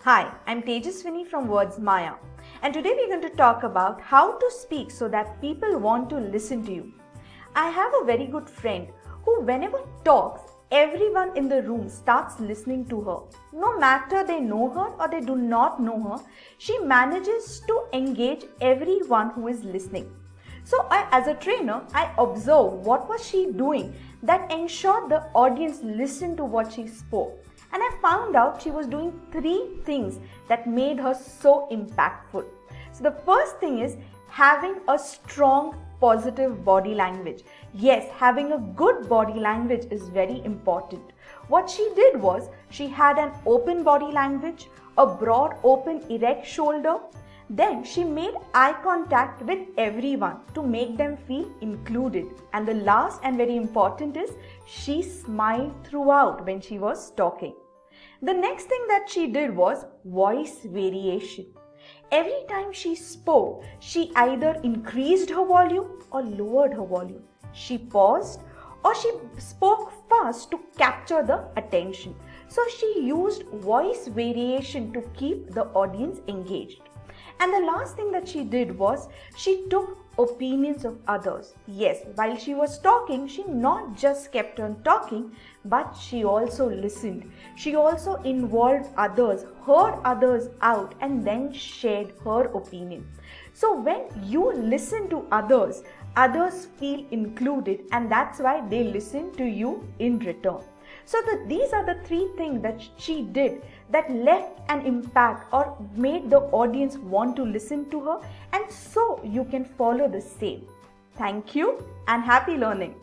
Hi, I'm Tejaswini from Words Maya, and today we're going to talk about how to speak so that people want to listen to you. I have a very good friend who, whenever talks, everyone in the room starts listening to her. No matter they know her or they do not know her, she manages to engage everyone who is listening. So as a trainer, I observed what was she doing that ensured the audience listened to what she spoke. And I found out she was doing 3 things that made her so impactful. So the first thing is having a strong positive body language. Yes, having a good body language is very important. What she did was she had an open body language, a broad open erect shoulder. Then she made eye contact with everyone to make them feel included. And the last and very important is she smiled throughout when she was talking. The next thing that she did was voice variation. Every time she spoke, she either increased her volume or lowered her volume. She paused or she spoke fast to capture the attention. So she used voice variation to keep the audience engaged. And the last thing that she did was she took opinions of others. Yes, while she was talking, she not just kept on talking, but she also listened. She also involved others, heard others out, and then shared her opinion. So when you listen to others, others feel included, and that's why they listen to you in return. So these are the 3 things that she did that left an impact or made the audience want to listen to her, and so you can follow the same. Thank you and happy learning.